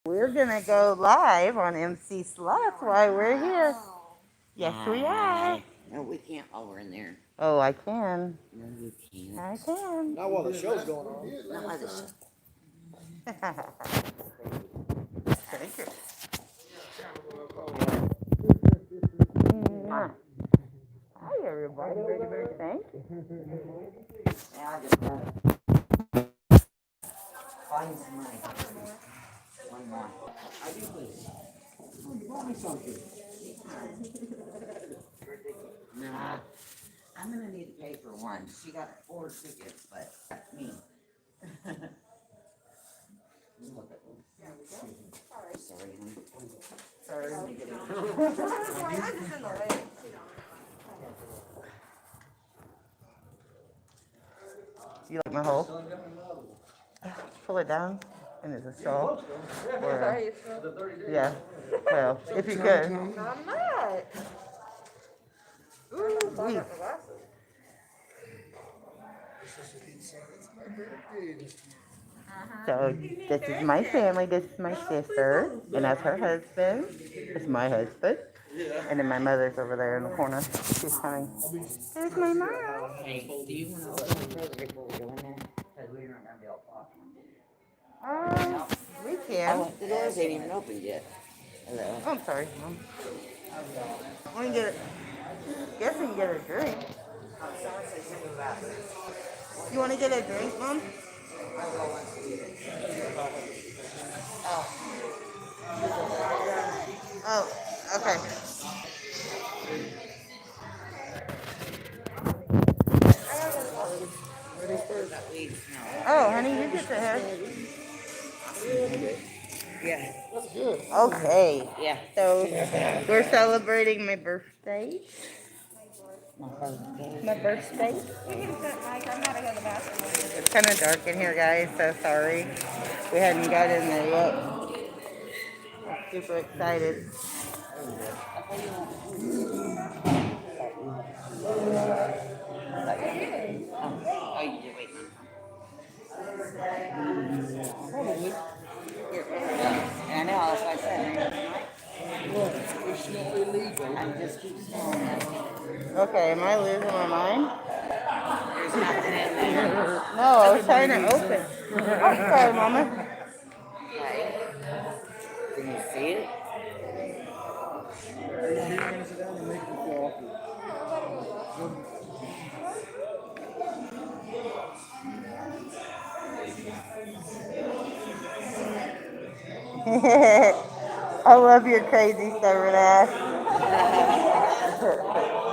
We're gonna go live on MC Slots while we're here. Yes, we are. No, we can't while we're in there. Oh, I can. No, you can't. I can. Not while the show's going on. Not while the show. Thank you. Hi, everybody. Thank you. Now I just gotta find some money. One more. I do this. Oh, you bought me something. Nah, I'm gonna need to pay for one. She got 4 tickets, but me. Look at them. Sorry, honey. Sorry. You like my hole? Pull it down, and it's a straw. Or, yeah. Well, if you could. I'm not. Ooh, I got my glasses. So this is my family. This is my sister, and that's her husband. It's my husband, and then my mother's over there in the corner. She's coming. There's my mom. Hey, do you want to open the fridge before we go in there? Because we're not gonna be able to talk. We can. The doors ain't even opened yet. Hello. Oh, I'm sorry, Mom. Want to get it? Guess we can get a drink. You want to get a drink, Mom? Oh, okay. Oh, honey, you get the head. Yeah. That's good. Okay. Yeah. So we're celebrating my birthday. My birthday. My birthday. You can sit, Mike. I'm not going to the bathroom. It's kind of dark in here, guys, so sorry. We hadn't got in there yet. I'm super excited. Oh, you did. Wait. I know, that's what I said. Look, it's not illegal. I just keep saying that. Okay, am I losing my mind? There's nothing in there. No, I was trying to open. Oh, sorry, Mama. Okay. Can you see it? Sit down and make me feel awkward. I love your crazy stubborn ass.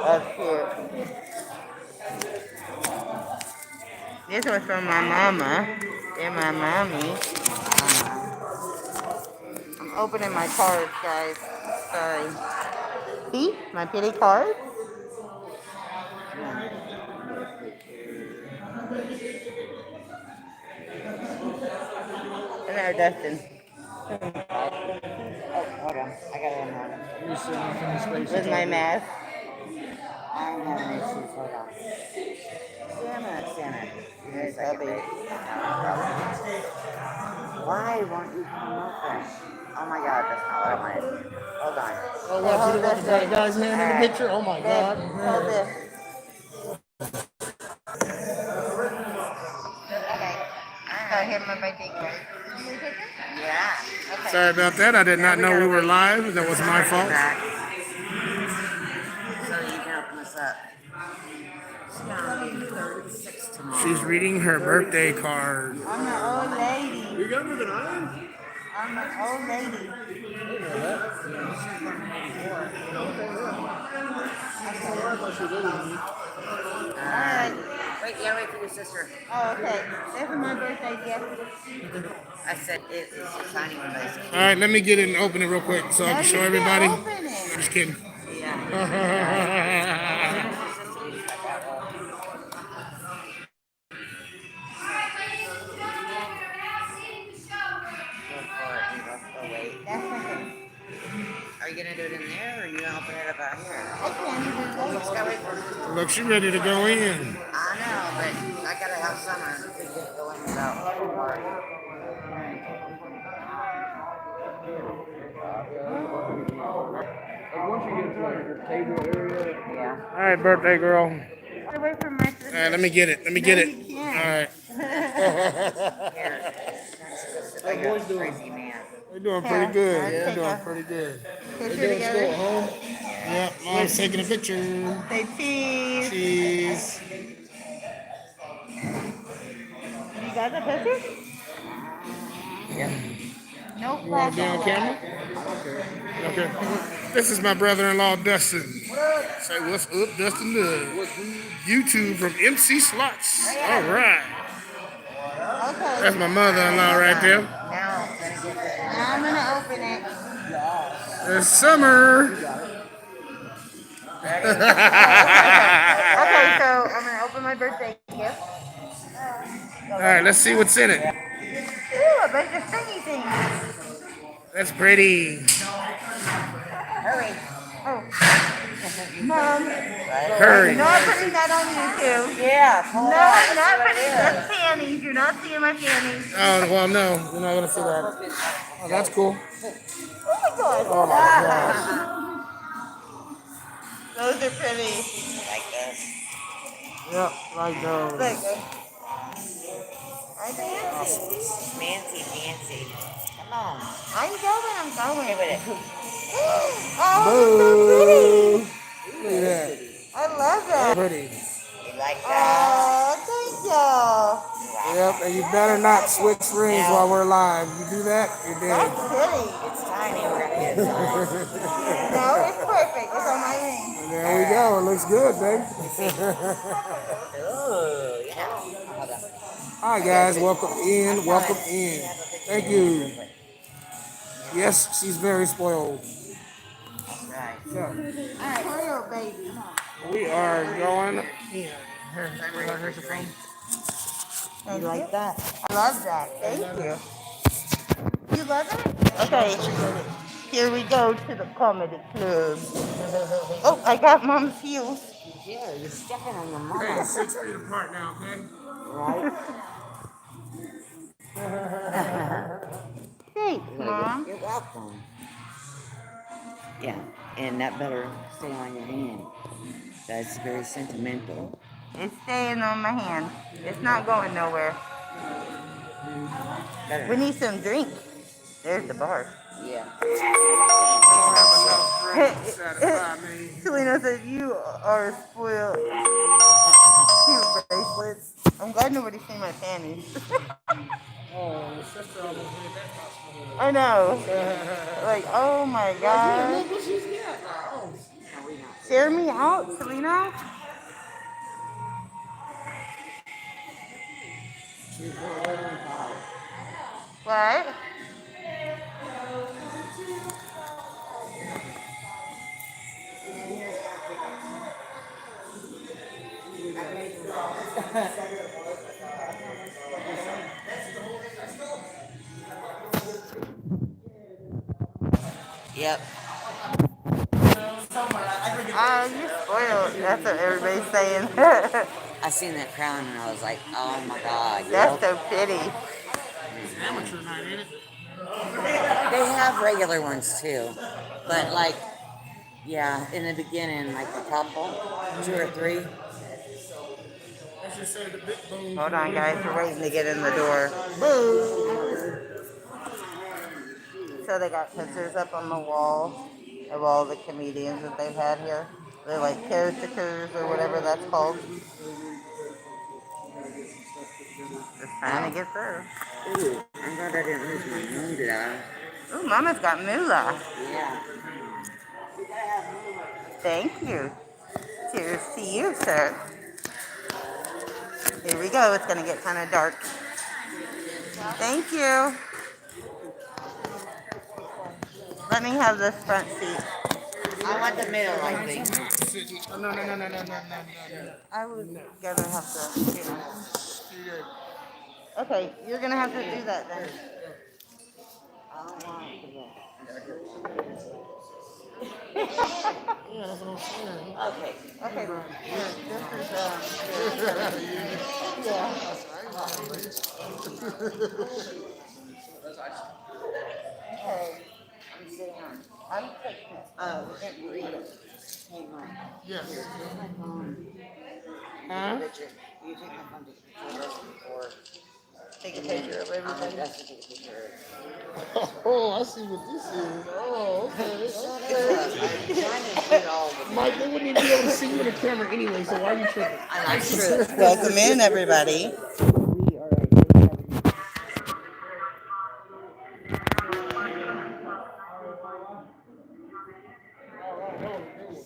That's cute. This was from my mama and my mommy. I'm opening my cards, guys. Sorry. See? My pretty cards? And now Dustin. Oh, hold on. I got it in there. You're sitting up in the space. With my mask. I'm having issues. Hold on. Damn it. Give me a second, babe. Why won't you come open? Oh my god, that's not what I wanted. Hold on. Oh, what? Put that guy's hand in the picture? Oh my god. Hold this. Okay. So here's my birthday card. Yeah. Okay. Sorry about that. I did not know we were live. That was my fault. Back. So you can open this up. She's 36 tomorrow. She's reading her birthday card. I'm an old lady. You're younger than I am? I'm an old lady. Alright. Wait, you gotta wait for your sister. Oh, okay. This is my birthday gift. I said it's a tiny one, but it's cute. All right, let me get it and open it real quick so I can show everybody. Open it. Just kidding. Yeah. That's okay. Are you gonna do it in there, or are you gonna open it up out here? I can't even go. Just gotta wait for her. Look, she's ready to go in. I know, but I gotta have summer to get going without party. Once you get to like the table area. Yeah. All right, birthday girl. Get away from my sister. All right, let me get it. Let me get it. All right. Here. I got a crazy man. We're doing pretty good. Let's We're take doing a pretty good. picture together. Home? Yep, mom's taking a picture. Say cheese. Cheese. You got the picture? Yep. No You want to be on camera? Okay. This is my brother-in-law, Dustin. Say what's up, Dustin? YouTube from MC Slots. All right. Okay. That's my mother-in-law right there. Now I'm gonna get this. Now I'm gonna open it. It's summer. Okay, so I'm gonna open my birthday gift. All right, let's see what's in it. Ooh, a bunch of thingy things. That's pretty. Hurry. Oh, Mom, Hurry. not putting that on YouTube. Yeah. Pull No, it out. I'm not Let's see putting what it that's panties. You're not seeing my panties. Oh, well, no. You're not going to see that. Oh, that's cool. Oh my god. Oh, my gosh. Those are pretty. is. Like this. Yep, like those. Look. I fancy. Fancy. Come on. I'm going. Give it. Oh, it's so pretty. Look at that. I love that. Pretty. You like that? Oh, thank you. Yep, and you better not switch rings while we're live. You do that, you're dead. That's pretty. It's tiny. We're gonna get it. No, it's perfect. It's on my ring. And there we go. It looks good, babe. Ooh, yeah. Hi, guys. Welcome in. Welcome in. Thank you. Yes, she's very spoiled. Right. Yeah. Alright, Oreo baby. We are going in. Here's your phone. Thank You like that? I love that. Thank you. You love it? Okay. Here we go to the comedy club. Oh, I got mom's heels. Yeah, you're stepping on your Hey, mama. 6 feet apart now, okay? Right? Thanks, Mom. You're welcome. Yeah, and that better stay on your hand. That's very sentimental. It's staying on my hand. It's not going nowhere. Better. We need some drink. There's the bar. Yeah. Selena said, you are spoiled. Cute bracelets. I'm glad nobody's seen my panties. Oh, your sister almost made that possible. I know. Like, oh my god. Share me out, Selena. What? Yep. You spoiled. That's what everybody's saying. I seen that crown and I was like, oh my god. That's so pretty. Amateur night, ain't it? They have regular ones too. But like, yeah, in the beginning, like a couple, 2 or 3. Let's just say the big bone. Hold on, guys. We're waiting to get in the door. Boo! So they got pictures up on the wall of all the comedians that they've had here. They're like caretakers or whatever that's called. Just trying to get through. Ooh, I'm glad I didn't lose my moolah. Ooh, Mama's got moolah. Yeah. Thank you. Cheers to you, sir. Here we go. It's going to get kind of dark. Thank you. Let me have this front seat. I want the middle, I think. No. I was going to have to, you know. Okay, you're going to have to do that then. I don't want it to go. Yeah, that's what I'm saying. Okay. Okay, here, this is, yeah. Okay. I'm sitting on I'm taking it. Hey, Mike. Yes. Here's my phone. Huh? Picture. You take my phone, take a picture of this before. Take a picture of I'm everybody. just to take a picture of Oh, I see what this is. Oh, okay. I'm trying to shoot all the Mike, they wouldn't even be able to see you in the camera anyway, so why are you tripping? That's true. Welcome in, everybody.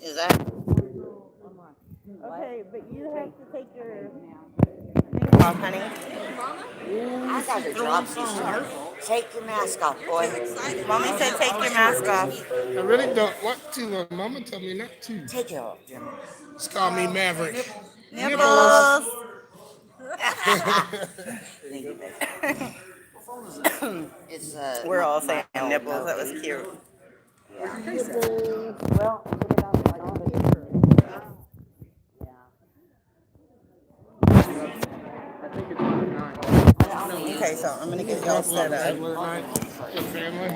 Is that okay? But you have to take your thing off, honey. I got to drop these. Take your mask off, boy. Mommy said take your mask off. I really don't want to. Mama told me not to. Take it off, Jim. Just call me Maverick. Nipples. Thank you, baby. It's We're all my saying old nipples. That Moby. was cute. Yeah. Nipple. Well, put it out like on the paper. Yeah. I think it's good night. Okay, so I'm gonna get y'all set up. Regular night. Good family.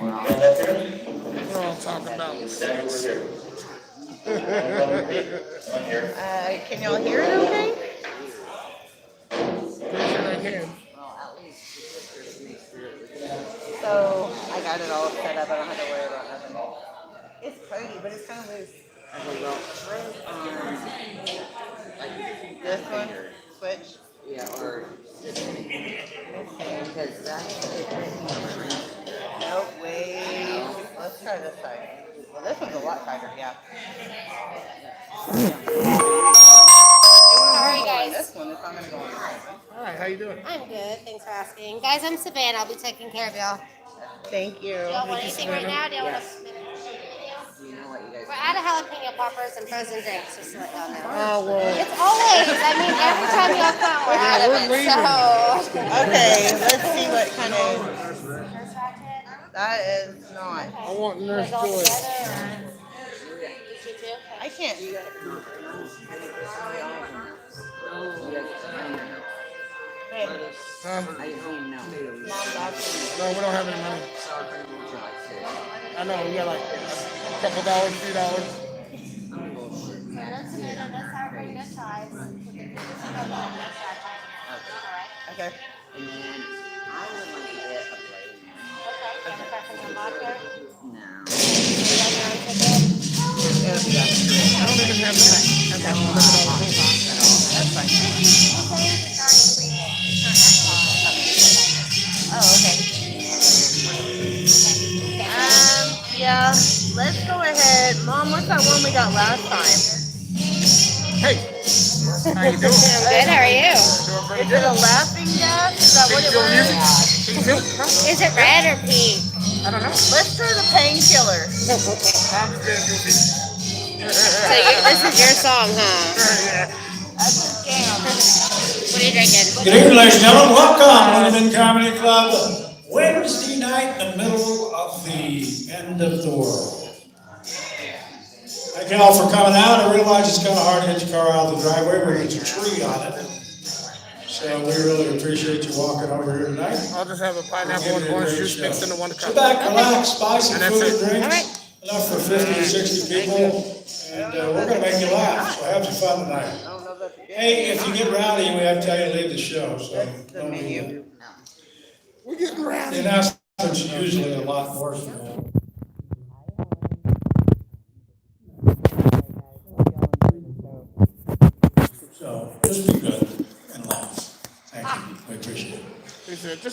We're all talking about sex. Can y'all hear it okay? Raise your right hand. Well, at least the sisters make sure it was So I got it all set up. I don't have to worry about nothing. It's pretty, but it's kind of loose. okay, well, try it on like This one, switch. yeah, or because that's Nope, wait. Let's try this side. Well, this one's a lot tighter, yeah. How are you guys? This one is not going to go on. All right, how you doing? I'm good. Thanks for asking. Guys, I'm Savannah. I'll be taking care of y'all. Thank you. Do y'all want anything right now? Do y'all want to do you know what you guys We're out of jalapeno poppers and frozen drinks, just to let y'all know. Oh, well. It's always, I mean, every time y'all come, we're out of it. So. Okay, let's see what kind of. Nurse Ratchet? That is not. I want Nurse All Joy. together? You too? I can't. Hey, Huh? I don't know. No, we don't have any money. I know, we got like a couple dollars, $3. Yeah, those tomato does have pretty good size. With the Nurse Ratchet. Alright. okay. And then I would like to get a blade. Okay. You have a preference on vodka? No. You got your own ticket? I don't even have that. That's fine. Oh, okay. Yeah, let's go ahead. Mom, what's that one we got last time? Hey, how you doing? Good, how are you? Doing pretty Is it good. a laughing gas? Is that what it Doing music? was? Is it red or pink? I don't know. Let's try the painkiller. I'm good, goofy. So this is your song, huh? Yeah. That's a scam. What are you drinking? Good evening, ladies and gentlemen. Welcome to the Comedy Club. Wednesday night in the middle of the end of the world. Thank you all for coming out. I realize it's kind of hard to get your car out of the driveway where there's a tree on it. So we really appreciate you walking over here tonight. I'll just have a pineapple and orange juice mixed into one cup. Sit back, relax, buy some And that's food it. and drinks. Alright. Enough for 50 to 60 people. And we're going to make you laugh, so have some fun tonight. I don't know if that's a good Hey, if you get rowdy, we have to tell you to leave the show, so That's the don't do menu. that. We're getting The rowdy. announcement's usually a lot worse than that. So, just be good and laugh. Thank you, we appreciate it.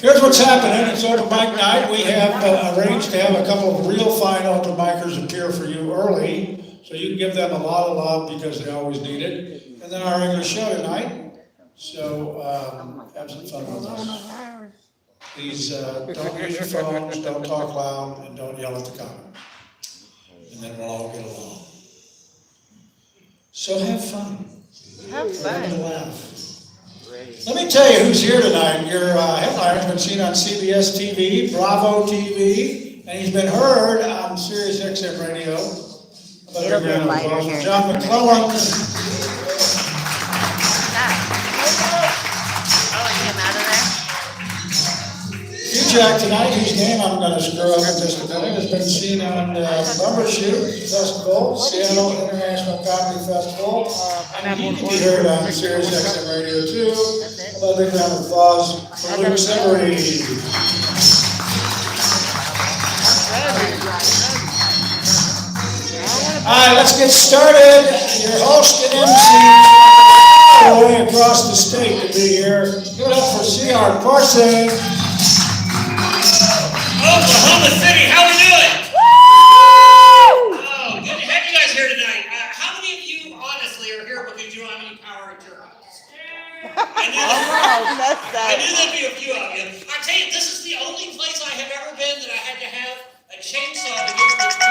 Here's what's happening, it's open mic night. We have arranged to have a couple of real fine open micers appear for you early, so you can give them a lot of love because they always need it. And then our regular show tonight, so have some fun with us. Please don't use your phones, don't talk loud, and don't yell at the camera. And then we'll all get along. So have fun. Have Have a fun. laugh. Let me tell you who's here tonight. Your headliner's been seen on CBS TV, Bravo TV, and he's been heard on Sirius XM Radio. It'll be lighter here. John McClellan. Oh, it came out of there? He's Lumberjack tonight, whose name I'm going to screw up in just a minute, has been seen on Lumbershoot Festival, Seattle International Comedy Festival. And you can be heard on Sirius XM Radio too. Another big round of applause for Luke Severy. All right, let's get started. Your host and MC all the way across the state to be here. Give it up for C.R. Parson. Oklahoma City, how we doing? Woo! Oh, good to have you guys here tonight. How many of you, honestly, are here because you don't have any power at your house? I knew there'd be a few of you. I tell you, this is the only place I have ever been that I had to have a chainsaw to get to the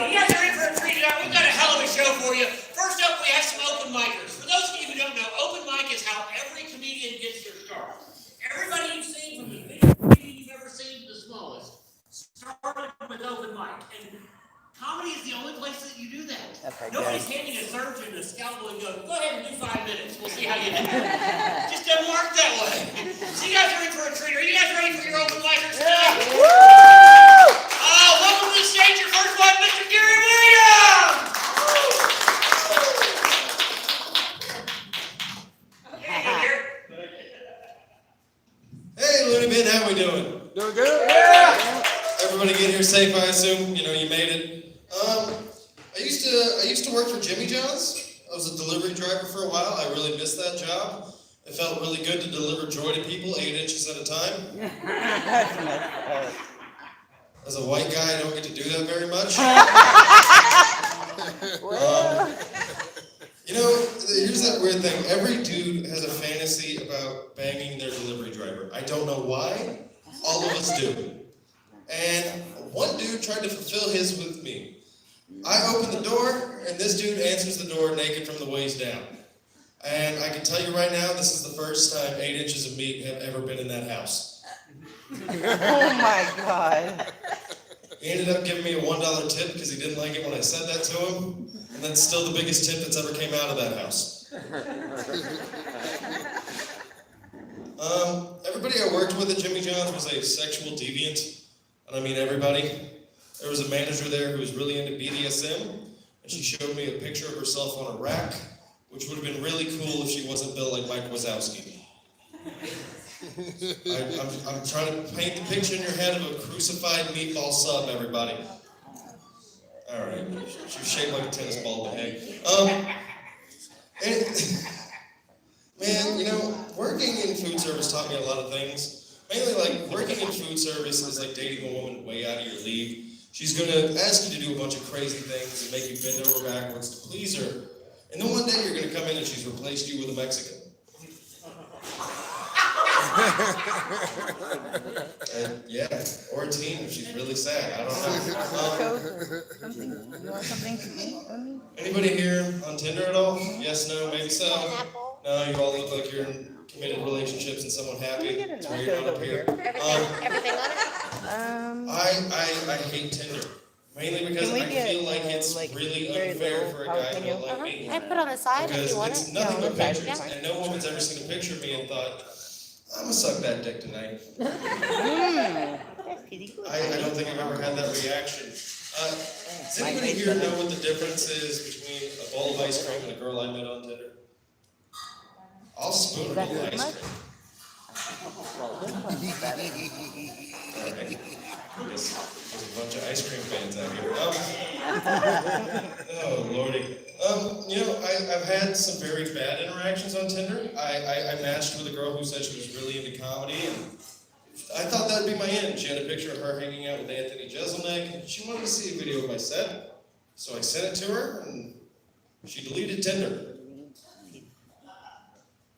you guys are in for a treat tonight. We've got a hell of a show for you. First up, we have some open micers. For those of you who don't know, open mic is how every comedian gets their start. Everybody you've seen, from the biggest comedian you've ever seen to the smallest, started with open mic. And comedy is the only place that you do that. Nobody's handing a surgeon a scalpel and going, go ahead and do 5 minutes. We'll see how you do. Just doesn't work that way. So you guys are in for a treat. Are you guys ready for your open micers tonight? Welcome to the stage, your first one, Mr. Gary Williams! Hey, Loony Bin, how we doing? Doing good? Yeah! Everybody get here safe, I assume. You know, you made it. I used to work for Jimmy John's. I was a delivery driver for a while. I really missed that job. It felt really good to deliver joy to people 8 inches at a time. As a white guy, I don't get to do that very much. You know, here's that weird thing. Every dude has a fantasy about banging their delivery driver. I don't know why. All of us do. And one dude tried to fulfill his with me. I open the door, and this dude answers the door naked from the waist down. And I can tell you right now, this is the first time 8 inches of meat have ever been in that house. Oh my God. He ended up giving me a $1 tip because he didn't like it when I said that to him. And that's still the biggest tip that's ever came out of that house. Everybody I worked with at Jimmy John's was a sexual deviant. And I mean everybody. There was a manager there who was really into BDSM. And she showed me a picture of herself on a rack, which would have been really cool if she wasn't built like Mike Wazowski. I'm trying to paint the picture in your head of a crucified meatball sub, everybody. All right, she's shaped like a tennis ball, but hey. Man, you know, working in food service taught me a lot of things. Mainly, like, working in food service is like dating a woman way out of your league. She's gonna ask you to do a bunch of crazy things and make you bend over backwards to please her. And then one day you're gonna come in and she's replaced you with a Mexican. Yeah, or a teen if she's really sad. I don't know. Anybody here on Tinder at all? Yes, no, maybe so. No, you all look like you're in committed relationships and someone happy. That's why you're not up here. Everything on it? I hate Tinder. Mainly because I feel like it's really unfair for a guy to look like me. I put on the side if Because you want it's it. nothing but pictures, and no woman's ever seen a picture of me and thought, I'm gonna suck that dick tonight. I don't think I've ever had that reaction. Does anybody here know what the difference is between a bowl of ice cream and a girl I met on Tinder? I'll spoon a bowl of ice cream. Alright. There's a bunch of ice cream fans out here. Oh, lordy. You know, I've had some very bad interactions on Tinder. I matched with a girl who said she was really into comedy, and I thought that would be my end. She had a picture of her hanging out with Anthony Jeselnik, and she wanted to see a video of my set. So I sent it to her, and she deleted Tinder.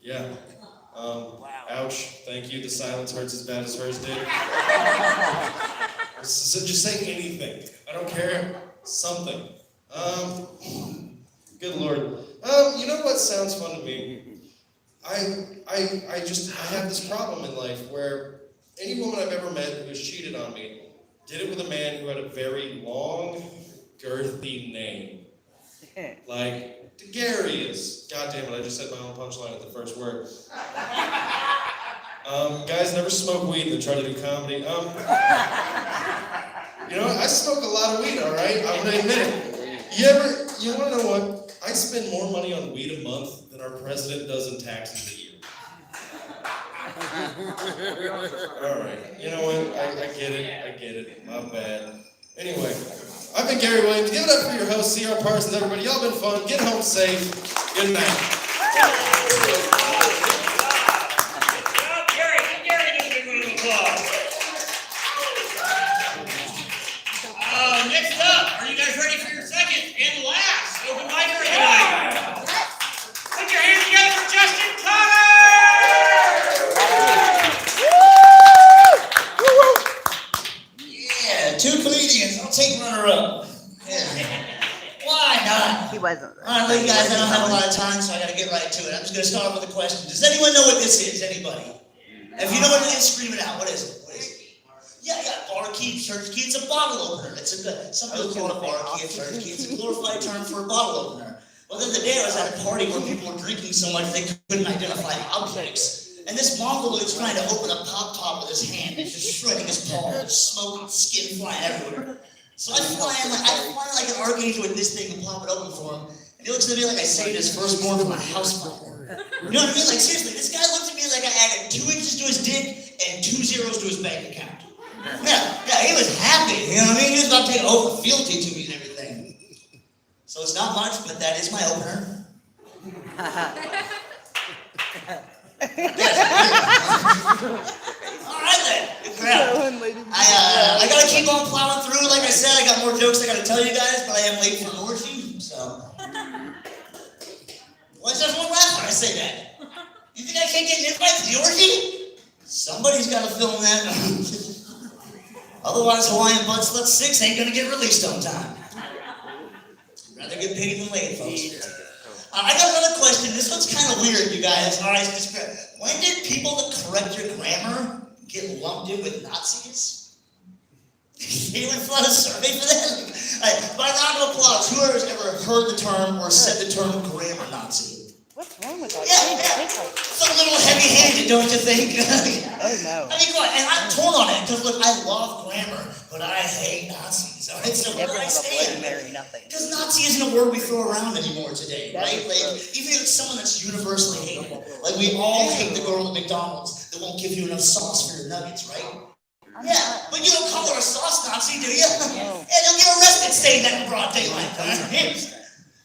Yeah. Ouch. Thank you. The silence hurts as bad as hers did. So just say anything. I don't care. Something. Good Lord. You know what sounds fun to me? I have this problem in life where any woman I've ever met who has cheated on me did it with a man who had a very long, girthy name. Like to Gary is, God damn it, I just said my own punchline at the first word. Guys never smoke weed that try to do comedy. You know, I smoke a lot of weed, all right? I'm gonna admit it. You wanna know what? I spend more money on weed a month than our president does in taxes a year. All right, you know what? I get it. My bad. Anyway, I've been Gary Williams. Give it up for your host, C.R. Parsons, everybody. Y'all been fun. Get home safe. Good night. Next up, are you guys ready for your second and last open micer tonight? Put your hands together for Justin Connor! Yeah, 2 comedians. I'll take runner-up. Yeah. Why not? He wasn't. All right, guys, I don't have a lot of time, so I gotta get right to it. I'm just gonna start off with a question. Does anyone know what this is? Anybody? If you know what it is, scream it out. What is it? What is it? Yeah, bar key, church key. It's a bottle opener. It's a good. Some people call it a bar key, a church key. It's a glorified term for a bottle opener. Well, the other day I was at a party where people were drinking so much they couldn't identify objects. And this Mongol was trying to open a pop top with his hand. He's just shredding his palms, smoke, skin flying everywhere. So I fly like an archangel with this thing and pop it open for him. And he looks at me like I saved his firstborn from a house fire. You know what I mean? Like seriously, this guy looked at me like I added 2 inches to his dick and 2 zeros to his bank account. Yeah, he was happy, you know what I mean? He was about to take an oath of fealty to me and everything. So it's not much, but that is my opener. All right then, good crowd. I gotta keep on plowing through. Like I said, I got more jokes I gotta tell you guys, but I am late for an orgy, so. Why does everyone laugh when I say that? You think I can't get an invite to the orgy? Somebody's gotta film that. Otherwise, Hawaiian Butt Slut 6 ain't gonna get released on time. Rather get paid than late, folks. I got another question. This one's kind of weird, you guys. All right, when did people that correct your grammar get lumped in with Nazis? Anyone fill out a survey for that? All right, by round of applause, who has ever heard the term or said the term grammar Nazi? What's wrong with that? Yeah. It's a little heavy-handed, don't you think? Oh, no. I mean, go on. And I'm torn on it, because look, I love grammar, but I hate Nazis, all right? So where do I stand? Because Nazi isn't a word we throw around anymore today, right? Like, even if it's someone that's universally hated. Like, we all hate the girl at McDonald's that won't give you enough sauce for your nuggets, right? Yeah, but you don't call her a sauce Nazi, do you? And you'll get arrested saying that in broad daylight.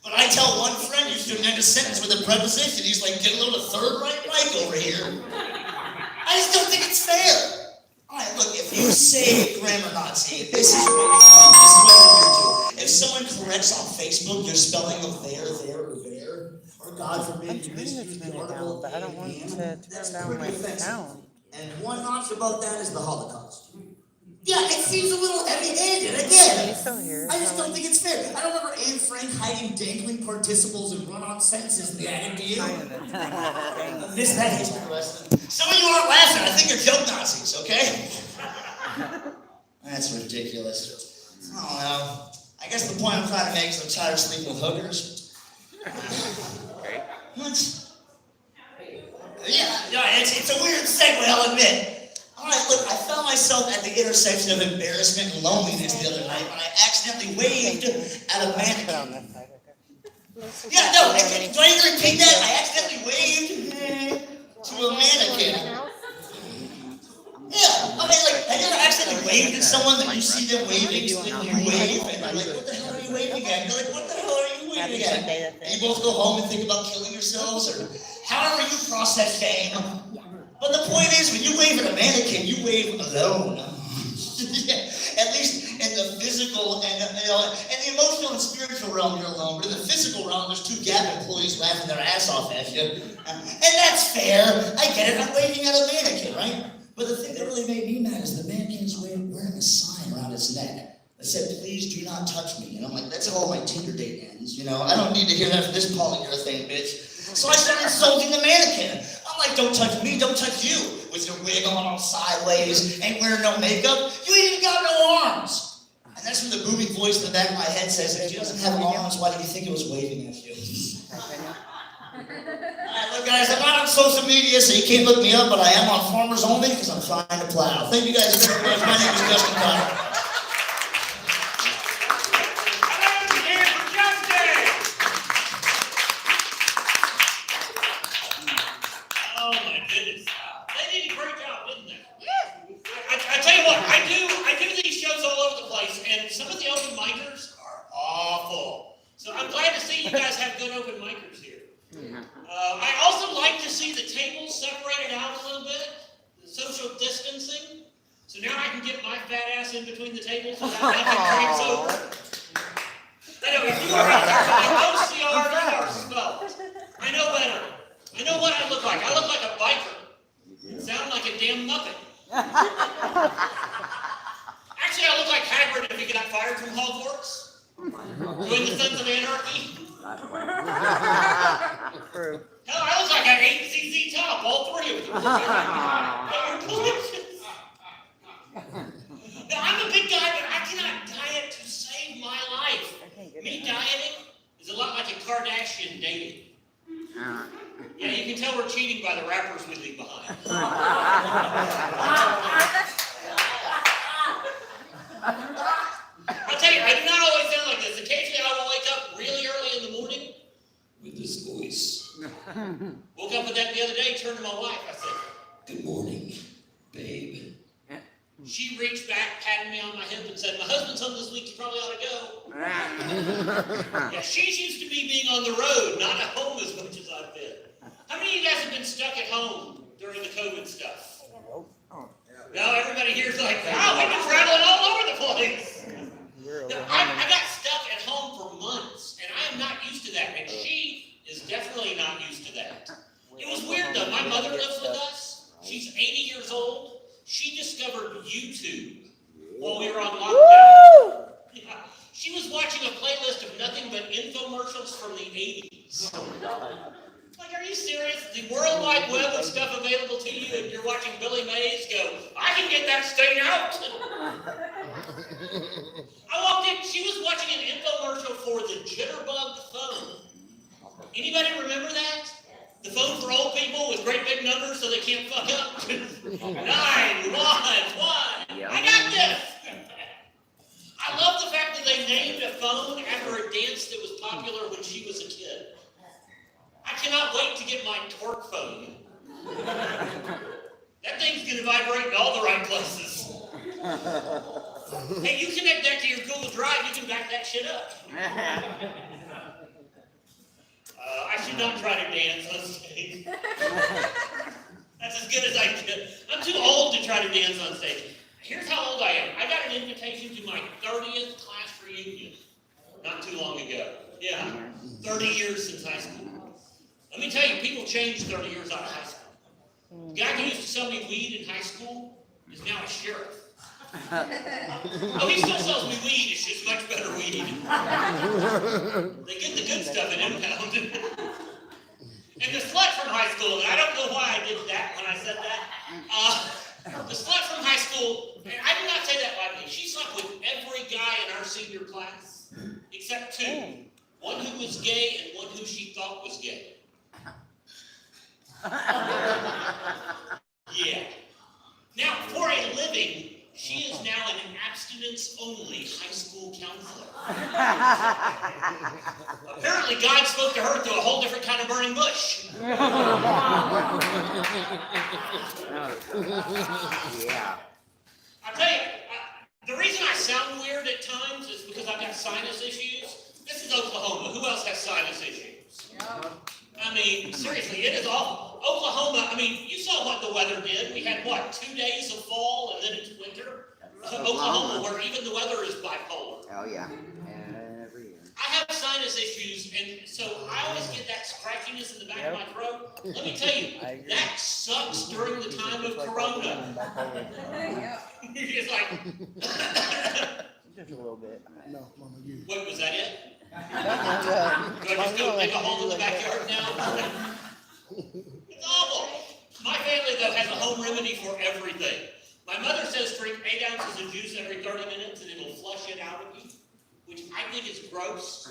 But I tell one friend you shouldn't end a sentence with a preposition. He's like, get a little third right mic over here. I just don't think it's fair. All right, look, if you say grammar Nazi, this is what you're doing. If someone corrects on Facebook your spelling of there, or there, or God forbid you misuse the article, but I don't want to turn down my sound. And one notch above that is the Holocaust. Yeah, it seems a little heavy-handed. Again, I just don't think it's fair. I don't remember Anne Frank hiding dangling participles and run-on sentences in the attic, do you? Missed that history lesson. Some of you aren't laughing. I think you're joke Nazis, okay? That's ridiculous. I don't know. I guess the point I'm trying to make is I'm tired of sleeping with hookers. What? Yeah, it's a weird segue, I'll admit. All right, look, I found myself at the intersection of embarrassment and loneliness the other night when I accidentally waved at a mannequin. Yeah, no, do I need to repeat that? I accidentally waved to a mannequin. Yeah, I mean, like, have you ever accidentally waved at someone that you see them waving, so then you wave, and you're like, what the hell are you waving at? You're like, what the hell are you waving at? And you both go home and think about killing yourselves, or however you process shame. But the point is, when you wave at a mannequin, you wave alone. At least in the physical and the emotional and spiritual realm, you're alone. But in the physical realm, there's 2 Gap employees laughing their ass off at you. And that's fair. I get it. I'm waving at a mannequin, right? But the thing that really made me mad is the mannequin's wearing a sign around its neck that said, please do not touch me. And I'm like, that's how my Tinder date ends. You know, I don't need to hear that from this polyurethane bitch. So I started insulting the mannequin. I'm like, don't touch me, don't touch you. With your wig on all sideways, ain't wearing no makeup. You ain't even got no arms. I And that's when the booming voice in the back of my head says, if she doesn't have arms, why do you think it was waving at you? Alright, look guys, I'm not on social media, so you can't look me up, but I am on Farmers Only because I'm trying to plow. Thank you guys very much. My name is Justin Connor. Oh my goodness. They did a great job, didn't they? I tell you what, I do these shows all over the place, and some of the open micers are awful. So I'm glad to see you guys have good open micers here. I also like to see the tables separated out a little bit, the social distancing. So now I can get my fat ass in between the tables without nothing drinks over. I know, if you are out there like OCR, you are spelled. I know better. I know what I look like. I look like a biker. Sound like a damn muppet. Actually, I look like Hagrid if he got fired from Hogwarts. Doing the Sons of Anarchy. Hell, I look like an 8cc top, all three of them. Now, I'm a big guy, but I cannot diet to save my life. Me dieting is a lot like a Kardashian dating. Yeah, you can tell we're cheating by the wrappers we leave behind. I'll tell you, I do not always sound like this. Occasionally I will wake up really early in the morning with this voice. Woke up with that the other day, turned to my wife. I said, "Good morning, babe." She reached back, patted me on my hip, and said, "My husband's home this week, you probably ought to go." Yeah, she's used to me being on the road, not at home as much as I've been. How many of you guys have been stuck at home during the COVID stuff? No, everybody here's like, "Wow, we've been traveling all over the place." Now, I got stuck at home for months, and I am not used to that, and she is definitely not used to that. It was weird, though. My mother lives with us. She's 80 years old. She discovered YouTube while we were on lockdown. Yeah. She was watching a playlist of nothing but infomercials from the 80s. Like, are you serious? The World Wide Web of stuff available to you, and you're watching Billy Mays go, "I can get that stain out." I walked in, she was watching an infomercial for the Jitterbug phone. Anybody remember that? The phone for old people with great big numbers so they can't fuck up. 911. I got this. I love the fact that they named a phone after a dance that was popular when she was a kid. I cannot wait to get my twerk phone. That thing's gonna vibrate in all the right places. Hey, you connect that to your Google Drive, you can back that shit up. I should not try to dance on stage. That's as good as I can. I'm too old to try to dance on stage. Here's how old I am. I got an invitation to my 30th class reunion not too long ago. Yeah, 30 years since high school. Let me tell you, people change 30 years out of high school. The guy who used to sell me weed in high school is now a sheriff. Oh, he still sells me weed, it's just much better weed. They get the good stuff at impound. And the slut from high school, and I don't know why I did that when I said that. The slut from high school, and I do not say that lightly, she slept with every guy in our senior class, except two. One who was gay and one who she thought was gay. Yeah. Now, for a living, she is now an abstinence-only high school counselor. Apparently, God spoke to her through a whole different kind of burning bush. Yeah. I'll tell you, the reason I sound weird at times is because I've got sinus issues. This is Oklahoma. Who else has sinus issues? I mean, seriously, it is awful. Oklahoma, I mean, you saw what the weather did. We had, 2 days of fall and then it's winter? Oklahoma, where even the weather is bipolar. Oh, yeah. Every year. I have sinus issues, and so I always get that scratchiness in the back of my throat. Let me tell you, that sucks during the time of Corona. You're just like... Just a little bit. No, Mama, you. What, was that it? Do I just go dig a hole in the backyard now? It's awful. My family, though, has a home remedy for everything. My mother says drink 8 ounces of juice every 30 minutes and it'll flush it out of you, which I think is gross.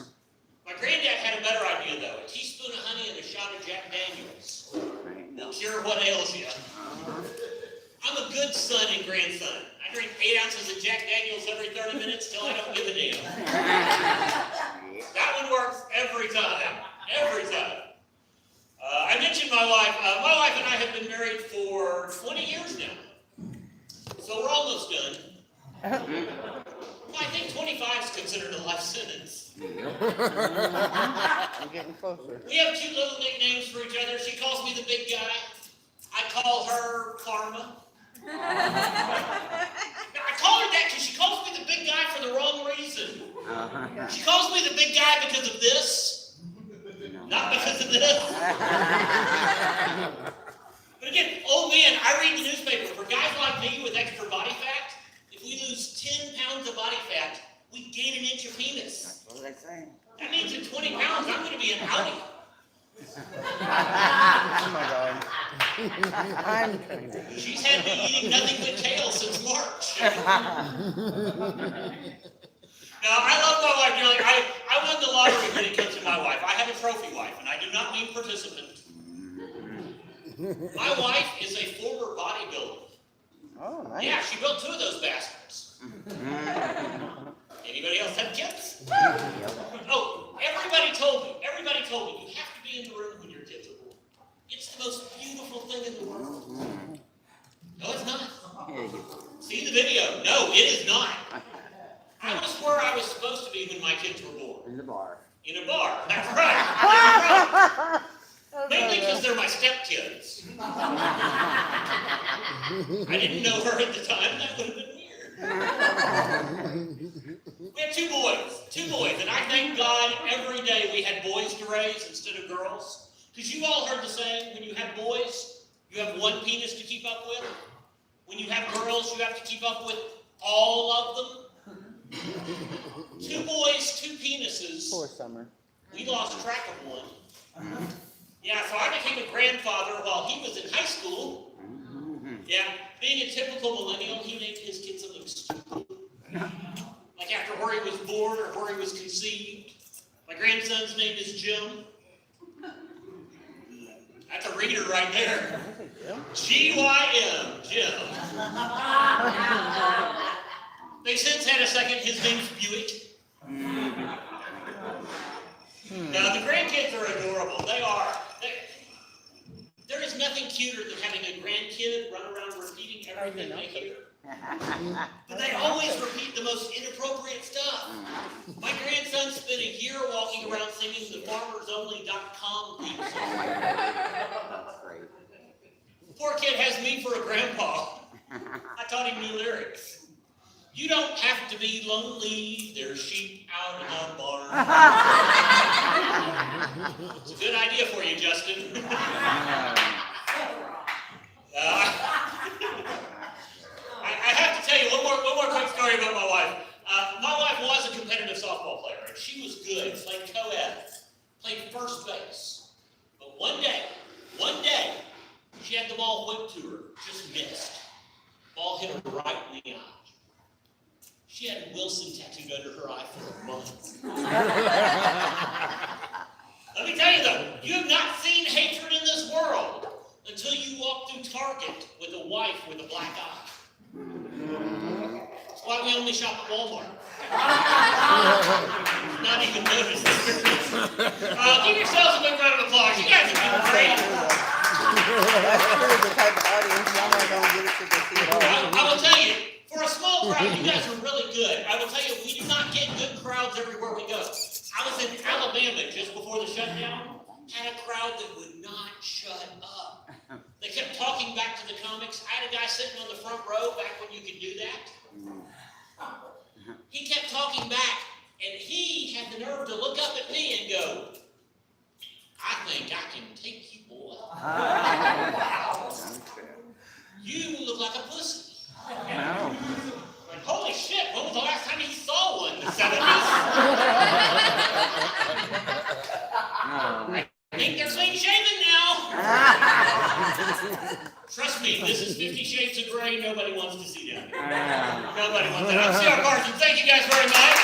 My granddad had a better idea though. A teaspoon of honey and a shot of Jack Daniels will cure what ails you. I'm a good son and grandson. I drink 8 ounces of Jack Daniels every 30 minutes till I don't give a damn. That one works every time. Every time. I mentioned my wife. My wife and I have been married for 20 years now. So we're almost done. I think 25 is considered a life sentence. I'm getting closer. We have cute little nicknames for each other. She calls me the big guy. I call her Karma. Now, I call her that because she calls me the big guy for the wrong reason. She calls me the big guy because of this, not because of this. But again, old man, I read the newspaper. For guys like me with extra body fat, if we lose 10 pounds of body fat, we gain an inch of penis. That's what they say. That means in 20 pounds, I'm going to be an Audi. Oh my God. I'm trying to eat. She's had me eating nothing but kale since March. Now, I love my wife dearly. I won the lottery when it comes to my wife. I have a trophy wife, and I do not mean participant. My wife is a former bodybuilder. Oh, nice. Yeah, she built 2 of those bastards. Anybody else have kids? Oh, everybody told me, you have to be in the room when your kids are born. It's the most beautiful thing in the world. No, it's not. See the video? No, it is not. I was where I was supposed to be when my kids were born. In the bar. In a bar. That's right. That's right. Mainly because they're my stepkids. I didn't know her at the time. That would have been weird. We had 2 boys. 2 boys. And I thank God every day we had boys to raise instead of girls. Because you all heard the saying, when you have boys, you have 1 penis to keep up with. When you have girls, you have to keep up with all of them. 2 boys, 2 penises. Poor Summer. We lost track of one. Yeah, so I became a grandfather while he was in high school. Yeah, being a typical millennial, he named his kid something stupid. Like after where he was born or where he was conceived. My grandson's name is Jim. That's a reader right there. G-Y-M, Jim. They've since had a second. His name's Buick. Now, the grandkids are adorable. They are. There is nothing cuter than having a grandkid run around repeating everything they hear. But they always repeat the most inappropriate stuff. My grandson spent a year walking around singing the FarmersOnly.com theme song. Poor kid has me for a grandpa. I taught him new lyrics. You don't have to be lonely, there's sheep out in the barn. It's a good idea for you, Justin. I have to tell you one more quick story about my wife. My wife was a competitive softball player, and she was good, played co-ed, played first base. But one day, she had the ball whipped to her, just missed. Ball hit her right in the eye. She had Wilson tattooed under her eye for a month. Let me tell you though, you have not seen hatred in this world until you walk through Target with a wife with a black eye. That's why we only shop at Walmart. Not even noticed. Give yourselves a big round of applause. You guys are doing great. That's true, the type of audience y'all not gonna get it to see it all. I will tell you, for a small crowd, you guys are really good. I will tell you, we do not get good crowds everywhere we go. I was in Alabama just before the shutdown, had a crowd that would not shut up. They kept talking back to the comics. I had a guy sitting on the front row back when you could do that. He kept talking back, and he had the nerve to look up at me and go, I think I can take you, boy. You look like a pussy. Like, holy shit, when was the last time you saw one? The 70s? I think they're clean shaven now. Trust me, this is 50 Shades of Grey. Nobody wants to see that. community. Nobody wants that. I'm C.R. Parsons. Thank you guys very much.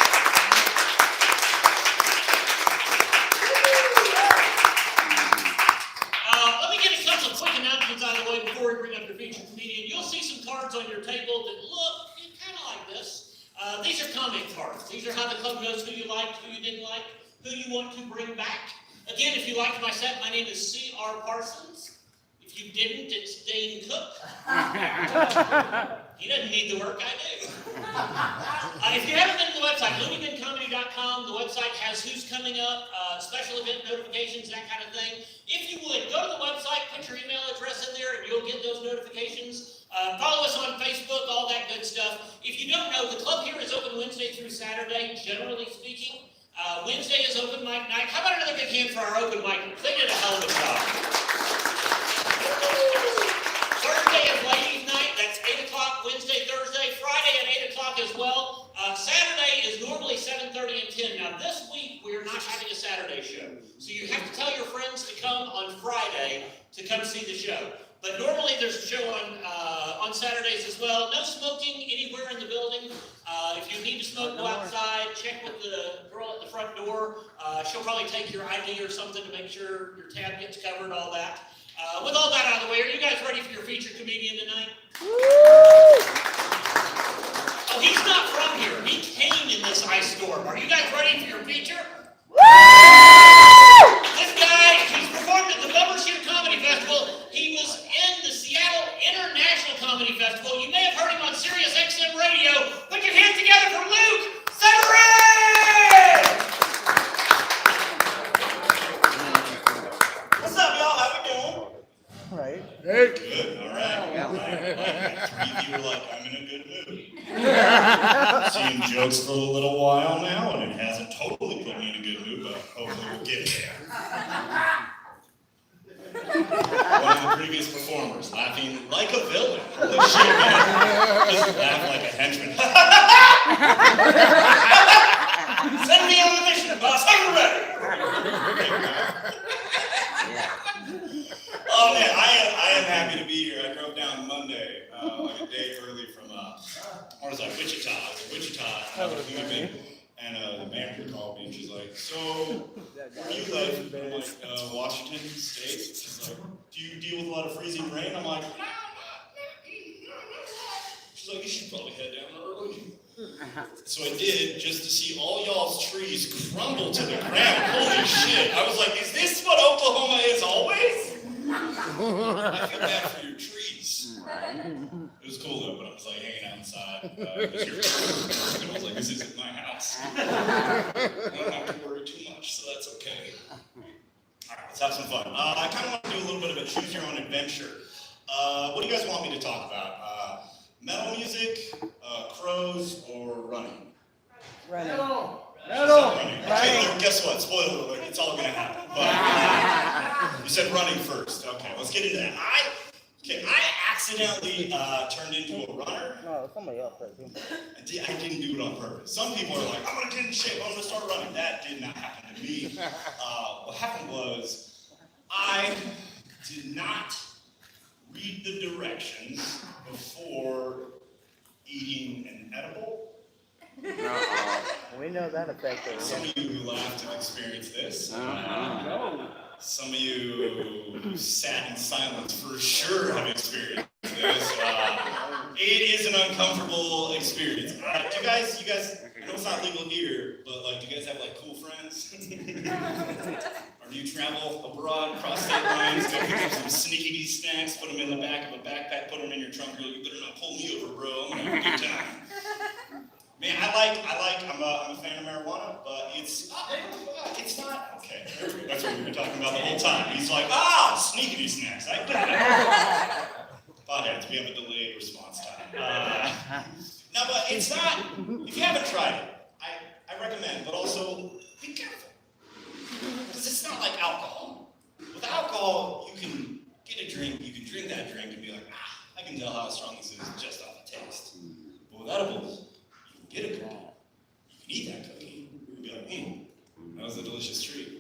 Let me get a couple of quick announcements out of the way before we bring up your featured comedian. You'll see some cards on your table that look kind of like this. These are comment cards. These are how the club knows who you liked, who you didn't like, who you want to bring back. Again, if you liked my set, my name is C.R. Parsons. If you didn't, it's Dane Cook. He doesn't need the work I do. If you haven't been to the website, loonybincomedy.com, the website has who's coming up, special event notifications, that kind of thing. If you would, go to the website, put your email address in there, and you'll get those notifications. Follow us on Facebook, all that good stuff. If you don't know, the club here is open Wednesday through Saturday, generally speaking. Wednesday is open mic night. How about another big hand for our open micers? They did a hell of a job. Thursday is ladies' night. That's 8 o'clock. Wednesday, Thursday, Friday at 8 o'clock as well. Saturday is normally 7:30 and 10. Now this week we are not having a Saturday show, so you have to tell your friends to come on Friday to come see the show. But normally there's a show on Saturdays as well. No smoking anywhere in the building. If you need to smoke, go outside. Check with the girl at the front door. She'll probably take your ID or something to make sure your tab gets covered, all that. With all that out of the way, are you guys ready for your featured comedian tonight? Oh, he's not from here. He came in this ice storm. Are you guys ready for your feature? This guy, he's performed at the Bumbershoot Comedy Festival. He was in the Seattle International Comedy Festival. You may have heard him on Sirius XM Radio. Put your hands together for Luke Severin! What's up, y'all? How we doing? Right. Hey. Good. All right. Three of you were like, I'm in a good mood. Seen jokes for a little while now, and it hasn't totally put me in a good mood, but hopefully we'll get there. One of the previous performers laughing like a villain. Holy shit, man. Just laugh like a henchman. Send me on a mission, boss. I'm ready. Oh man, I am happy to be here. I drove down Monday, like a day early from, where was I? Wichita. I was in Wichita, and I was leaving, and the manager called me, and she's like, so, where do you live? And I'm like, Washington State. She's like, do you deal with a lot of freezing rain? I'm like, no. She's like, you should probably head down there early. So I did, just to see all y'all's trees crumble to the ground. Holy shit. I was like, is this what Oklahoma is always? I feel bad for your trees. It was cool though, but I was like hanging outside. I was like, this isn't my house. I don't have to worry too much, so that's okay. Alright, let's have some fun. I kind of want to do a little bit of a choose your own adventure. What do you guys want me to talk about? Metal music, crows, or running? Running. Running. Okay, guess what? Spoiler alert, it's all gonna happen. But you said running first. Okay, let's get into that. I accidentally turned into a runner. No, somebody else said I didn't do it on purpose. Some people are like, I'm gonna get in shape, I'm gonna start running. That did not happen to me. What happened was, I did not read the directions before eating an edible. We know that affected. Some of you who laughed have experienced this. Some of you who sat in silence for sure have experienced this. It is an uncomfortable experience. You guys, I know it's not legal here, but like, do you guys have like cool friends? Or do you travel abroad, cross state lines, go pick up some sneaky snacks, put them in the back of a backpack, put them in your trunk, you're like, you better not pull me over, bro, I'm gonna have a good time. Man, I'm a fan of marijuana, but it's not, okay, that's what we were talking about the whole time. He's like, sneaky snacks, I get it. Potheads, we have a delayed response time. No, but it's not, if you haven't tried it, I recommend, but also be careful. Because it's not like alcohol. With alcohol, you can get a drink, you can drink that drink and be like, I can tell how strong this is just off the taste. But with edibles, you can get a cookie, you can eat that cookie, and be like, that was a delicious treat.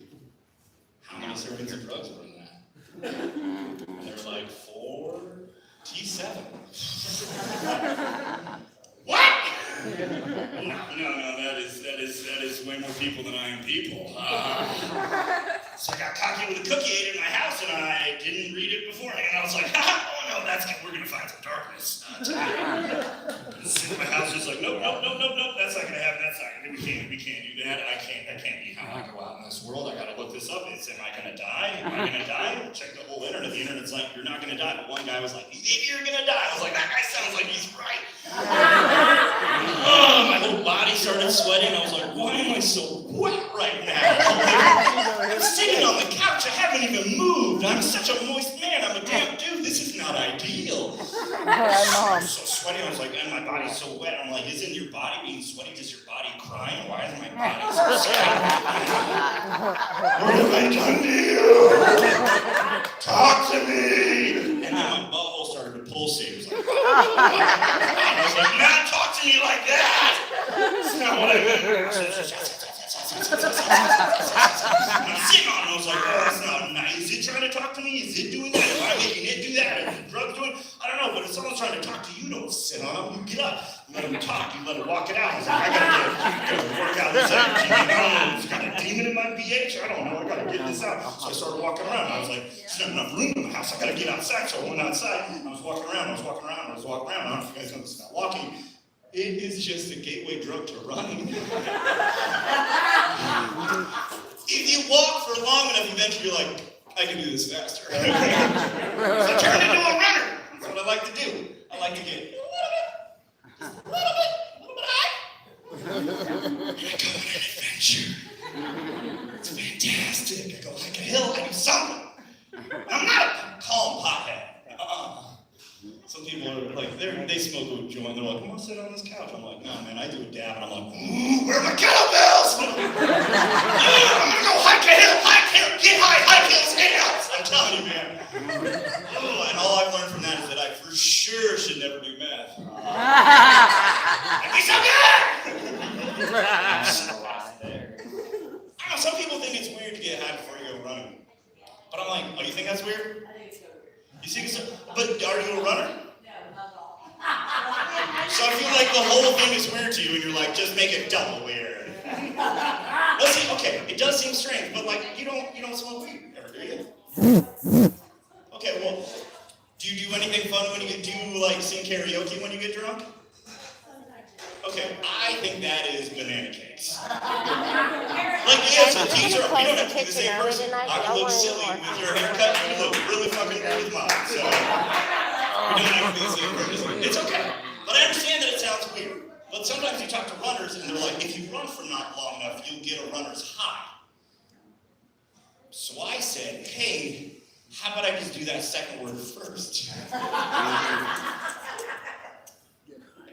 How many servings of drugs were in that? And they're like, 4 T7. No, that is way more people than I am people. So I got cocky with a cookie ate in my house, and I didn't read it beforehand. I was like, oh no, we're gonna find some darkness. Sit in my house, just like, nope, that's not gonna happen. We can't do that. I can't be how I go out in this world. I gotta look this up. Am I gonna die? Check the whole internet. The internet's like, you're not gonna die. But one guy was like, maybe you're gonna die. I was like, that guy sounds like he's right. Oh, my whole body started sweating. I was like, why am I so wet right now? I'm sitting on the couch. I haven't even moved. I'm such a moist man. I'm a damn dude. This is not ideal. I'm so sweaty. I was like, and my body's so wet. I'm like, isn't your body being sweaty? Does your body crying? Why is my body so sweaty? What have I done to you? Talk to me. And then my butthole started to pulsate. It was like, I was like, not talk to me like that. That's not what I meant. I'm sitting on it. I was like, oh, that's not nice. Is it trying to talk to me? Is it doing that? Am I making it do that? Is the drug doing? I don't know, but if someone's trying to talk to you, don't sit on them. You get up. You let them talk. You let them walk it out. I was like, I gotta work out this energy. I don't know. It's got a demon in my BH. I don't know. I gotta get this out. So I started walking around. I was like, there's not enough room in the house. I gotta get outside. So I went outside. I was walking around. I don't know if you guys know this about walking. It is just a gateway drug to running. If you walk for long enough, eventually you're like, I can do this faster. So I turned into a runner. That's what I like to do. I like to get a little bit high. I go on an adventure. It's fantastic. I go hike a hill, I do something. I'm not a calm pothead. Some people are like, they smoke a joint, they're like, I want to sit on this couch. I'm like, no, man, I do a dab, and I'm like, ooh, where are my kettlebells? I'm gonna go hike a hill, get high, hike hills, hangouts. I'm telling you, man. And all I've learned from that is that I for sure should never do meth. It'd be so good! I don't know, some people think it's weird to get high before you go running. But I'm like, oh, you think that's weird? You see, but are you a runner? So I feel like the whole thing is weird to you, and you're like, just make it double weird. Well, see, okay, it does seem strange, but like, you don't smoke weed ever, do you? Okay, well, do you do anything fun when you do you like sing karaoke when you get drunk? Okay, I think that is banana cakes. Like, yeah, so teacher, we don't have to be the same person. I can look silly with your haircut, and you look really fucking good with mine. So, we don't have to be the same person. It's okay. But I understand that it sounds weird. But sometimes you talk to runners, and they're like, if you run for not long enough, you'll get a runner's high. So I said, hey, how about I just do that second word first?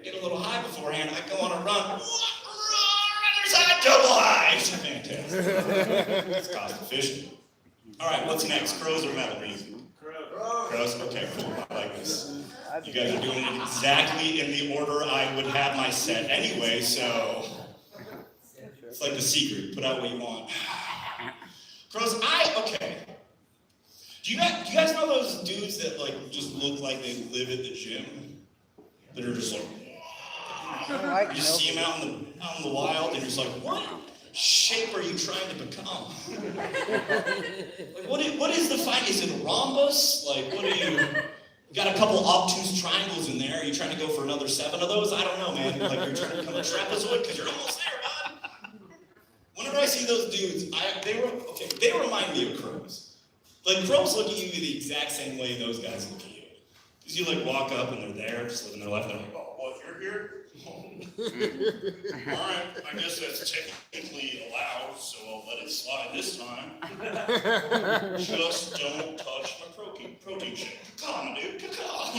Get a little high beforehand, I go on a run. Runner's high, double high. It's fantastic. It's cost efficient. All right, what's next? Crows or metal music? Crows? Okay, cool. I like this. You guys are doing it exactly in the order I would have my set anyway, so it's like The Secret. Put out what you want. Crows, okay. Do you guys know those dudes that like just look like they live at the gym? That are just like, you just see them out in the wild, and you're just like, what shape are you trying to become? Like, what is the fight? Is it a rhombus? Like, what are you got a couple obtuse triangles in there? Are you trying to go for another 7 of those? I don't know, man. Like, you're trying to become a trapezoid because you're almost there, bud. Whenever I see those dudes, they remind me of crows. Like, crows look at you the exact same way those guys look at you. Because you, like, walk up and they're there, just living their life, and they're like, oh, what, you're here? Alright, I guess that's technically allowed, so I'll let it slide this time. Just don't touch my protein shake. Come on, dude, come on.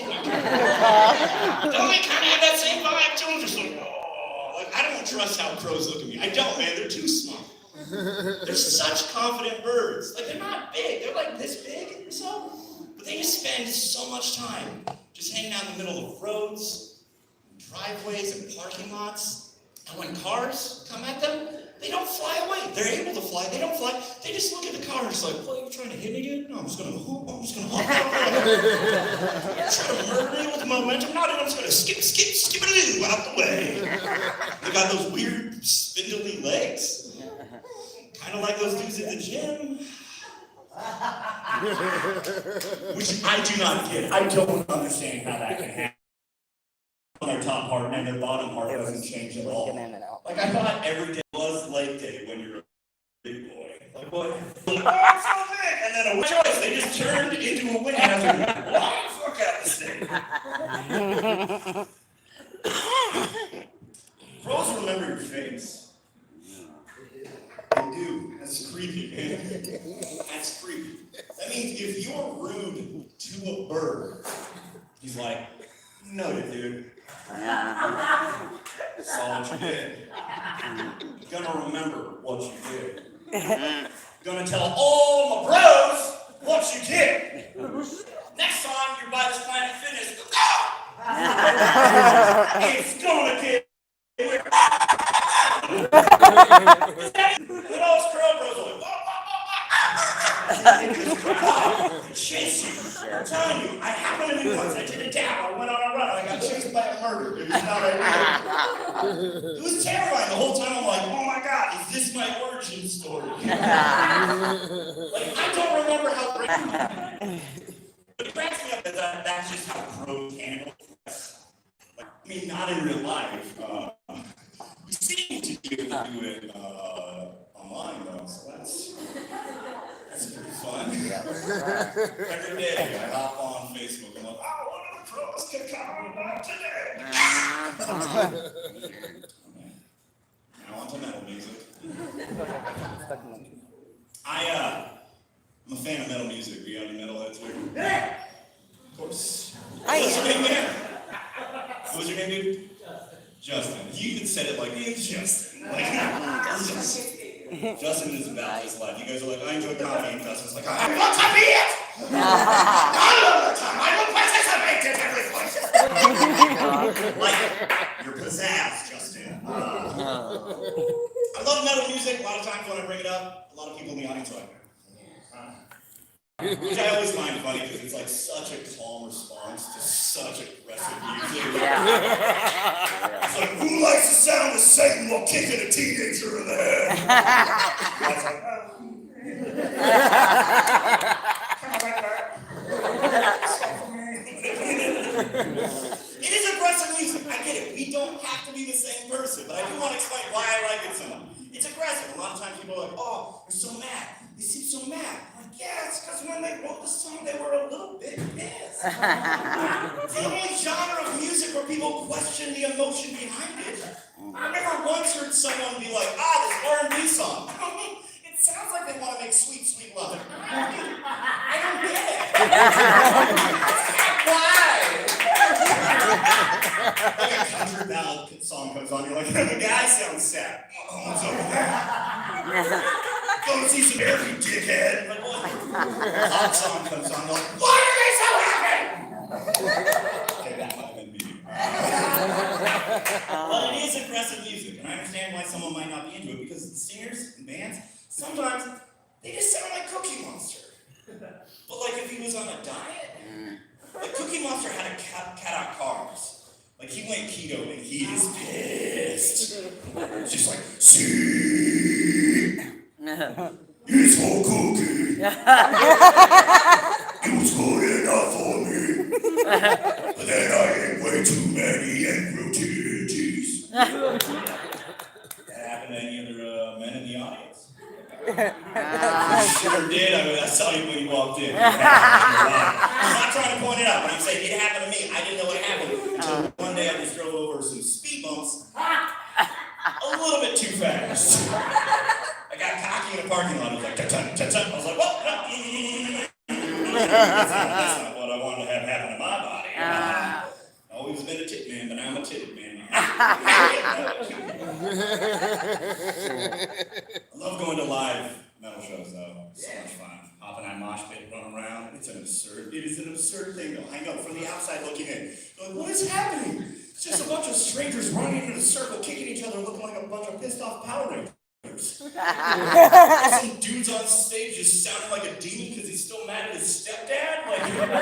Don't they kind of have that same vibe to them? Just like, oh, like, I don't trust how crows look at me. I don't, man, they're too smart. They're such confident birds. Like, they're not big, they're like this big or so. But they just spend so much time just hanging out in the middle of roads, driveways, and parking lots. And when cars come at them, They don't fly away. They're able to fly. They don't fly. They just look at the car and it's like, what, are you trying to hit me, dude? No, I'm just going to hoop. I'm just going to hop. You're trying to murder me with momentum? No, dude, I'm just going to skip it out the way. They got those weird spindly legs. Kind of like those dudes at the gym. Which I do not get. I don't understand how that can happen. Their top part and their bottom part doesn't change at all. Like I thought every day was leg day when you're a big boy. Like what? Oh, it's so big! And then a choice, they just turned into a wing. And I was like, why the fuck out this thing? Pros remember your face. They do. That's creepy, man. That's creepy. That means if you're rude to a bird, he's like, noted, dude. Saw what you did. Gonna remember what you did. Gonna tell all my bros what you did. Next time you're by this Planet Fitness, it's gonna get weird. Then all us curl bros are like, chase you. I'm telling you, I happened to do once. I did a dab. I went on a run. I got chased by a murder. It was not ideal. It was terrifying. The whole time I'm like, oh my God, is this my origin story? Like, I don't remember how great. But it cracks me up that that's just how pros handle stress. Like, I mean, not in real life. We seem to be able to do it online, though, so that's pretty fun. Every day I hop on Facebook and I'm like, oh, one of the pros can come on today. Now on to metal music. I'm a fan of metal music. We got any metalheads here? Of course. What's your name, man? What was your name, dude? Justin. You even said it like, hey, Justin. Like, Justin is about his life. You guys are like, I enjoy coffee, and Justin's like, I want to be it! All of the time. I will participate in everything. Like, you're pizzazz, Justin. I love metal music. A lot of times when I bring it up, a lot of people in the audience are like, which I always find funny because it's like such a calm response to such aggressive music. It's like, who likes the sound of Satan while kicking a teenager in the head? I was like, It is aggressive music. I get it. We don't have to be the same person, but I do want to explain why I like it so much. It's aggressive. A lot of times people are like, oh, they're so mad. They seem so mad. Yeah, it's because when they wrote the song, they were a little bit pissed. It's the only genre of music where people question the emotion behind it. I never once heard someone be like, this R&B song. It sounds like they want to make sweet, sweet love. I don't get it. Why? Like a country ballad song comes on, you're like, the guy sounds sad. Oh, what's over there? Go see some air, you dickhead. Like, what? Hot song comes on, you're like, why are they so happy? Okay, that might have been me. But it is aggressive music, and I understand why someone might not be into it, because the singers and bands, sometimes, they just sound like Cookie Monster. But like if he was on a diet, like Cookie Monster had a cat out carbs. Like he went keto and he is pissed. It's just like, see, it's for cookie. It was good enough for me. But then I ate way too many egg rotated cheese. That happened to any other men in the audience? Sure did. I saw you when you walked in. I'm not trying to point it out, but I'm saying it happened to me. I didn't know what happened until one day I just drove over some speed bumps a little bit too fast. I got cocky in a parking lot. I was like, tut-tut, tut-tut. I was like, what? No. That's not what I wanted to have happen to my body. I've always been a tit man, but now I'm a titted man. I love going to live metal shows though. So much fun. Hopping on mosh pit, running around. It is an absurd thing though. I know from the outside looking in. Like, what is happening? It's just a bunch of strangers running in a circle, kicking each other, looking like a bunch of pissed off Power Rangers. Some dude's on stage just sounding like a demon because he's still mad at his stepdad. Like, he's like, and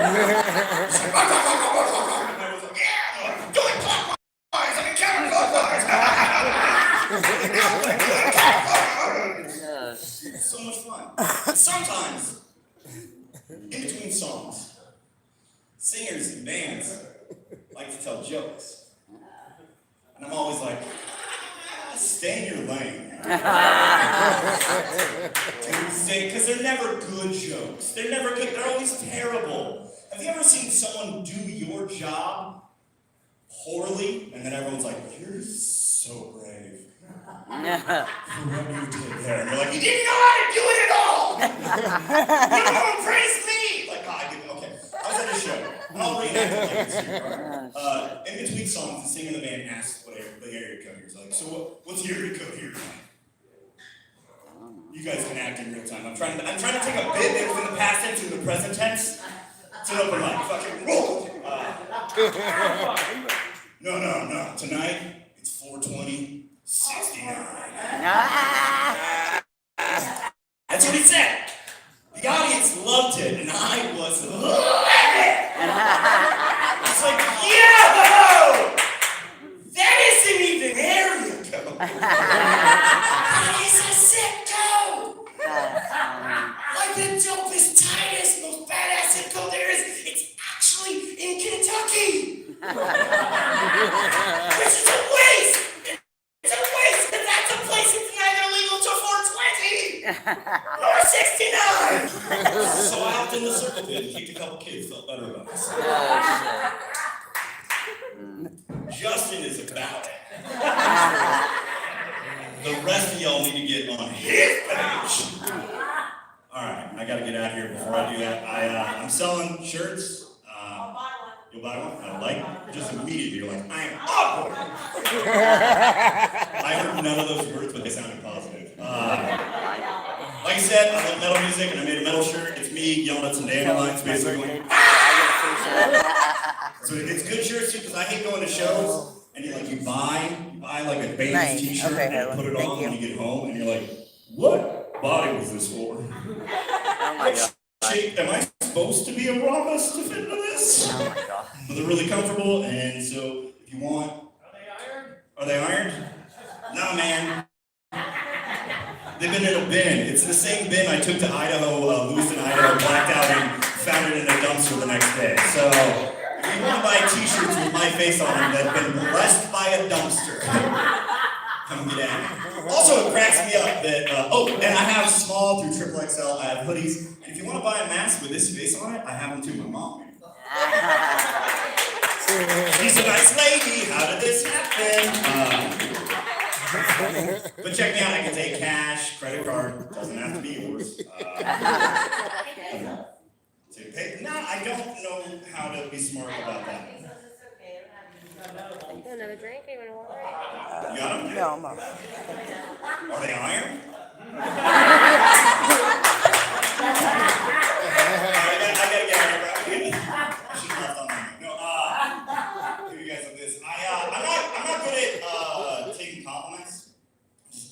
I was like, yeah, do it clockwise. I mean, counterclockwise. It's so much fun. And sometimes, in between songs, singers and bands like to tell jokes. And I'm always like, stay in your lane. Because they're never good jokes. They're never good. They're always terrible. Have you ever seen someone do your job poorly, and then everyone's like, you're so brave. For what you did there. And you're like, you didn't know how to do it at all! You don't praise me! Like, oh, I get it. Okay. I was at a show, and I'll reenact it like it's here. In between songs, the singer in the band asks what the area code here is. Like, so what's the area code here? You guys can act in real time. I'm trying to take a bit that was in the past tense to the present tense. It's an open mic. Fucking roll! No. Tonight, it's 4:20, 69. That's what he said. The audience loved it, and I was loving it. It's like, yo! That isn't even area code. That is a zip code. Like the dopest, tightest, most badass zip code there is. It's actually in Kentucky. Which is a waste. It's a waste, because that's a place that's neither legal till 420 or 69. So I hopped in the circle pit and kicked a couple kids, felt better about myself. Justin is about it. The rest of y'all need to get on his page. Alright, I gotta get out of here before I do that. I'm selling shirts. You'll buy one? I like it. Just immediately you're like, I am awkward. I heard none of those words, but they sounded positive. Like I said, I love metal music, and I made a metal shirt. It's me yelling at some dandelions, basically going, So it's good shirts too, because I hate going to shows, and you buy like a band t-shirt, and you put it on when you get home, and you're like, what body was this for? Am I supposed to be a Rhombus to fit into this? Oh my god. But they're really comfortable, and so if you want... Are they ironed? No, man. They've been in a bin. It's the same bin I took to Idaho, Lewiston, Idaho, blacked out, and found it in a dumpster the next day. So, if you want to buy t-shirts with my face on them that have been blessed by a dumpster, come get at me. Also, it cracks me up that, and I have small through XXL, I have hoodies, and if you want to buy a mask with this face on it, I have them too, my mom. She's a nice lady, how did this happen? But check me out, I can take cash, credit card, doesn't have to be yours. No, I don't know how to be smart about that. You want another drink? Or you want to walk? You got them? No, I'm off. Are they iron? I gotta get out of here. She's left on me. No, give you guys like this. I'm not good at taking compliments.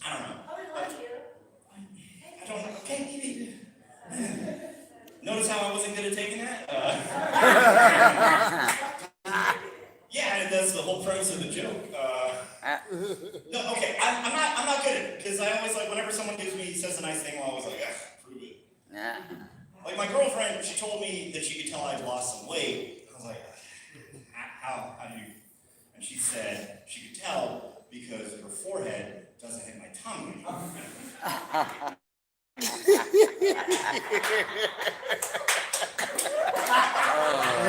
I don't know. I don't know. Okay, notice how I wasn't good at taking that? Yeah, and that's the whole premise of the joke. No, okay, I'm not good at it, because I always whenever someone says a nice thing, I'm always like, prove it. Like my girlfriend, she told me that she could tell I'd lost some weight. I was like, how do you? And she said she could tell because her forehead doesn't hit my tongue anymore. I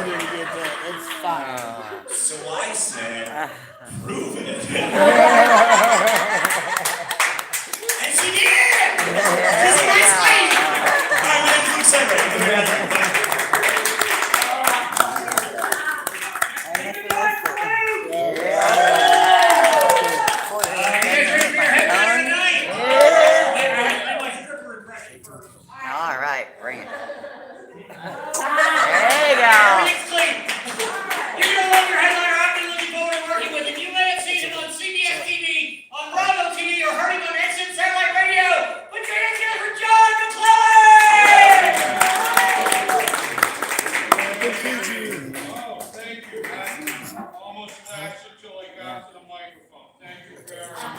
didn't get that. It's fine. So I said, prove it. And she did! She's a nice lady! Alright, my name's Luke Sunday.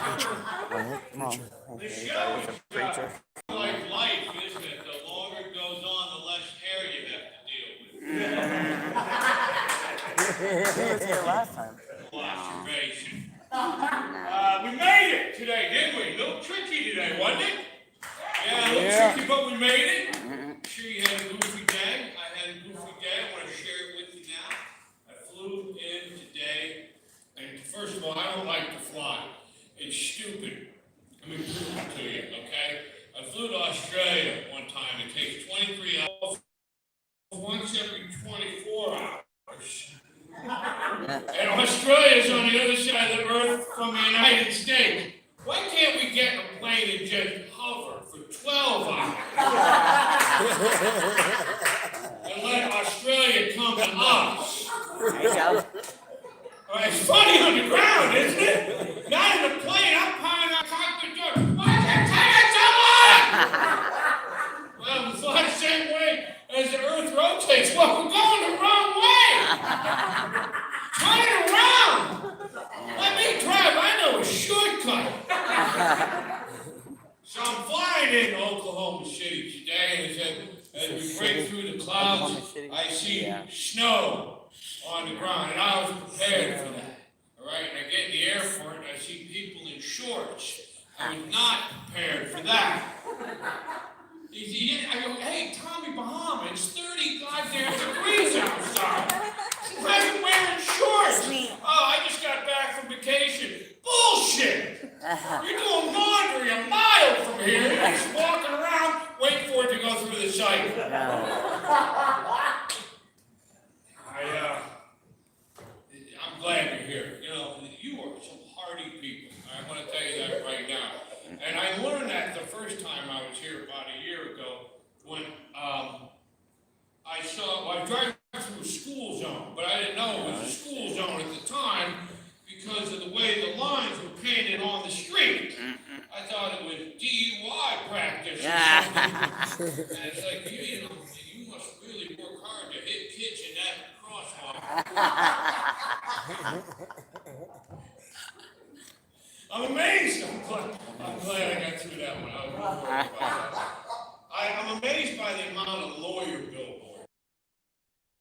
The show is like life, isn't it? The longer it goes on, the less hair you have to deal with. He was here last time. Observation. We made it today, didn't we? A little tricky today, wasn't it? Yeah, a little tricky, but we made it. I'm sure you had a goofy day. I had a goofy day. I want to share it with you now. I flew in today, and first of all, I don't like to fly. It's stupid. Let me prove it to you, okay? I flew to Australia one time. It takes 23 hours, once every 24 hours. And Australia's on the other side of the earth from the United States. Why can't we get in a plane and just hover for 12 hours? And let Australia come to us. There you go. It's funny on the ground, isn't it? Not in the plane, I'm piling on cockpit door. Why is it taking so long? Well, it's like the same way as the earth rotates. Well, we're going the wrong way. Turn it around. Let me drive. I know a shortcut. So I'm flying into Oklahoma City today, and as we break through the clouds, I see snow on the ground, and I was prepared for that. All right, and I get in the airport, and I see people in shorts. I was not prepared for that. I go, hey, Tommy Bahama, it's 30 goddamn degrees outside. Why are you wearing shorts? Oh, I just got back from vacation. Bullshit! You're doing laundry a mile from here. You're just walking around, waiting for it to go through the site. I'm glad you're here. You know, you are some hardy people. I want to tell you that right now. And I learned that the first time I was here about a year ago when I was driving through a school zone, but I didn't know it was a school zone at the time because of the way the lines were painted on the street. I thought it was DUI practice or something. And it's like, you know, you must really work hard to hit kids in that crosswalk. I'm amazed. I'm glad I got through that one. I'm amazed by the amount of lawyer bills